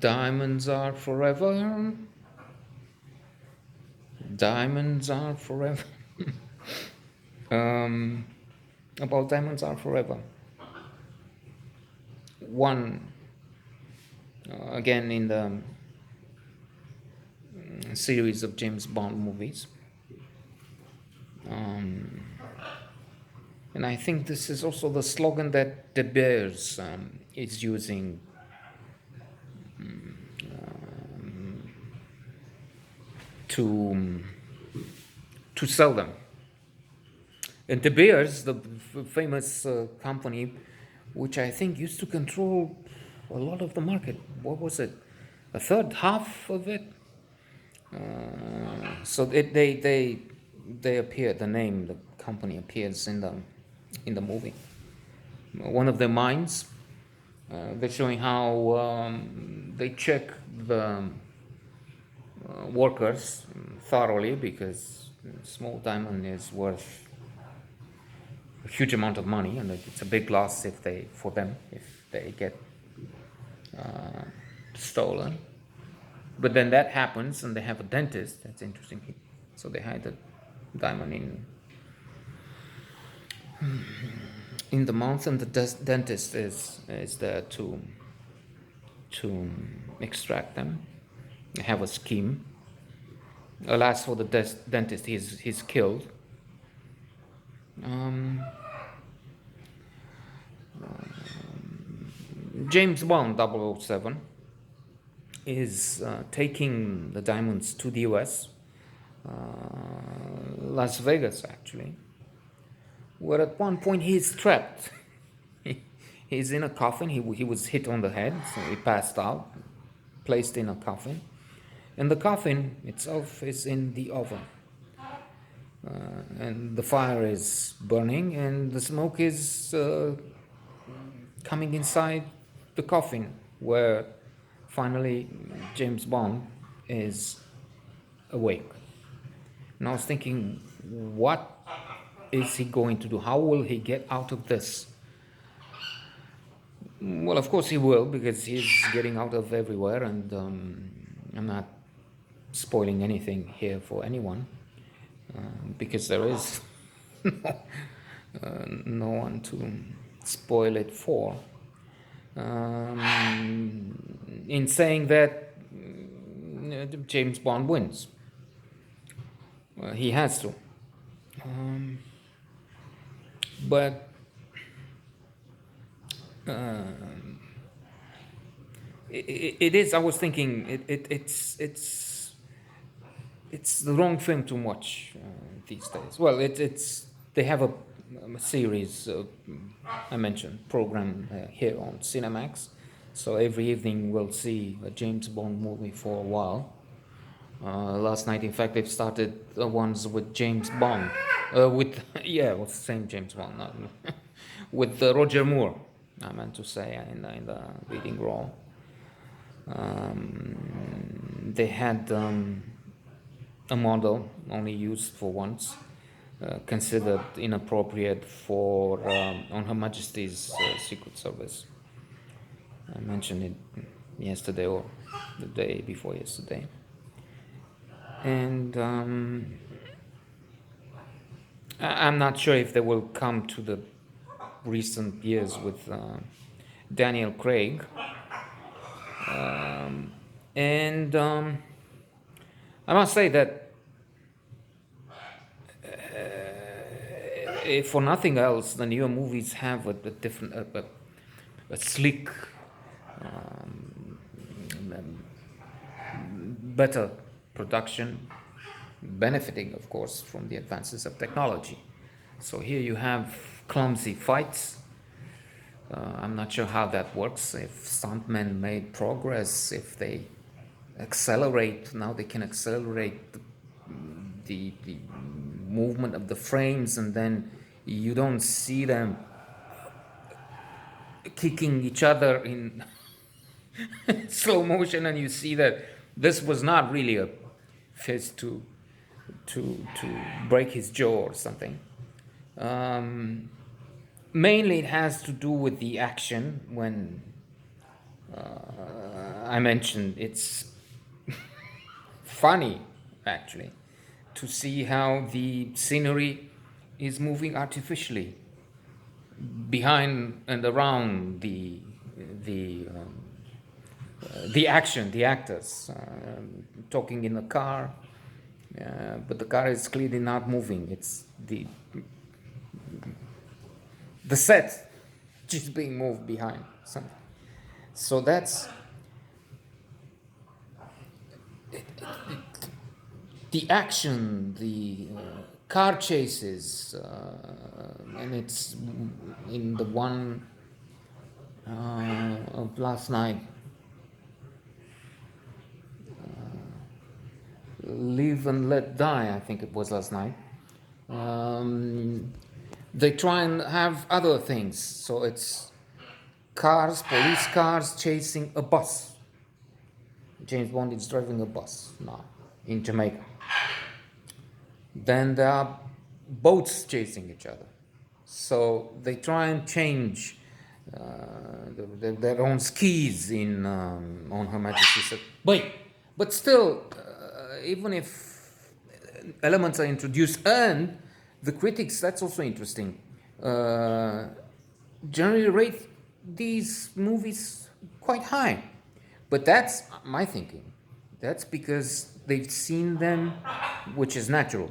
Diamonds are forever. Diamonds are forever. Um, about diamonds are forever. One, again in the series of James Bond movies. And I think this is also the slogan that De Beers is using to to sell them. And De Beers, the famous company, which I think used to control a lot of the market. What was it? A third, half of it. So they appear. The name, the company appears in the movie. One of the mines. They're showing how they check the workers thoroughly because small diamond is worth a huge amount of money, and it's a big loss if they for them if they get stolen. But then that happens, and they have a dentist. That's interesting. So they hide the diamond in the mouth, and the dentist is there to extract them. They have a scheme. Alas for the dentist, he's killed. Um, James Bond 007 is taking the diamonds to the US, Las Vegas actually, where at one point he's trapped. He's in a coffin. He was hit on the head, so he passed out, placed in a coffin. And the coffin itself is in the oven. And the fire is burning, and the smoke is coming inside the coffin, where finally James Bond is awake. And I was thinking, what is he going to do? How will he get out of this? Well, of course he will, because he's getting out of everywhere, and I'm not spoiling anything here for anyone, because there is no one to spoil it for. In saying that James Bond wins. He has to. But it is. I was thinking it's the wrong film to watch these days. Well, it's they have a series I mentioned program here on Cinemax, so every evening we'll see a James Bond movie for a while. Last night, in fact, they've started the ones with James Bond, with yeah, what's the same James Bond, not, with Roger Moore. I meant to say in the leading role. They had a model only used for once, considered inappropriate for on Her Majesty's Secret Service. I mentioned it yesterday or the day before yesterday. And I'm not sure if they will come to the recent years with Daniel Craig. And I must say that if for nothing else, the newer movies have a different, a slick, better production, benefiting, of course, from the advances of technology. So here you have clumsy fights. I'm not sure how that works. If stuntmen made progress, if they accelerate, now they can accelerate the movement of the frames, and then you don't see them kicking each other in slow motion, and you see that this was not really a fist to break his jaw or something. Mainly, it has to do with the action when I mentioned, it's funny actually to see how the scenery is moving artificially behind and around the um, the action, the actors talking in the car, but the car is clearly not moving. It's the set just being moved behind something. So that's the action, the car chases, and it's in the one of last night. Live and Let Die, I think it was last night. They try and have other things. So it's cars, police cars chasing a bus. James Bond is driving a bus now in Jamaica. Then there are boats chasing each other. So they try and change their own skis in on Her Majesty's. But still, even if elements are introduced, and the critics, that's also interesting, generally rate these movies quite high. But that's my thinking. That's because they've seen them, which is natural,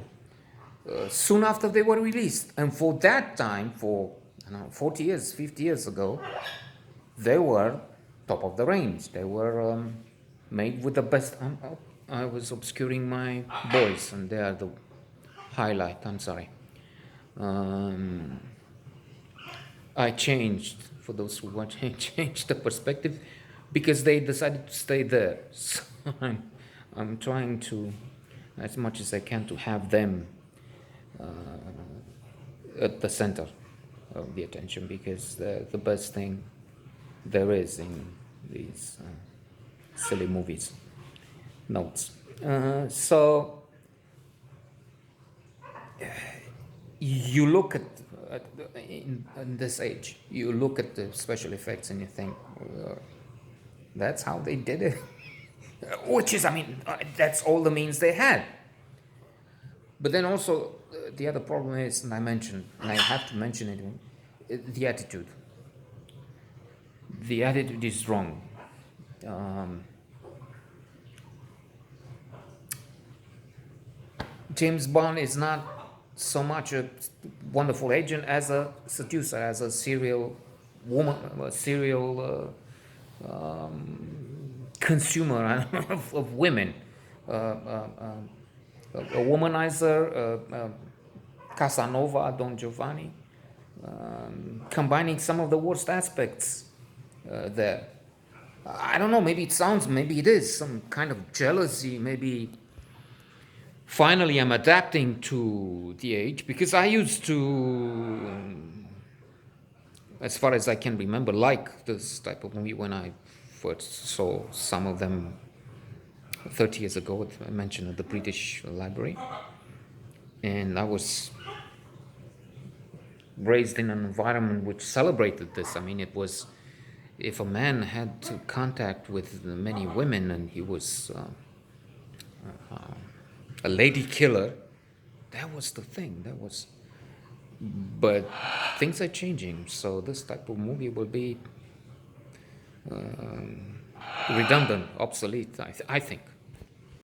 soon after they were released. And for that time, for 40 years, 50 years ago, they were top of the range. They were made with the best. I was obscuring my boys, and they are the highlight. I'm sorry. I changed, for those who watch, I changed the perspective because they decided to stay there. So I'm trying to, as much as I can, to have them at the center of the attention, because they're the best thing there is in these silly movies. Notes. So you look at in this age, you look at the special effects and you think, that's how they did it. Which is, I mean, that's all the means they had. But then also, the other problem is, and I mentioned, and I have to mention it, the attitude. The attitude is wrong. James Bond is not so much a wonderful agent as a seducer, as a serial woman, a serial consumer of women, a womanizer, Casanova, Don Giovanni, combining some of the worst aspects there. I don't know, maybe it is some kind of jealousy, maybe finally I'm adapting to the age, because I used to, as far as I can remember, like this type of movie when I first saw some of them 30 years ago. I mentioned at the British Library, and I was raised in an environment which celebrated this. I mean, it was, if a man had to contact with many women and he was a lady killer, that was the thing. That was, but things are changing. So this type of movie will be redundant, obsolete. I think.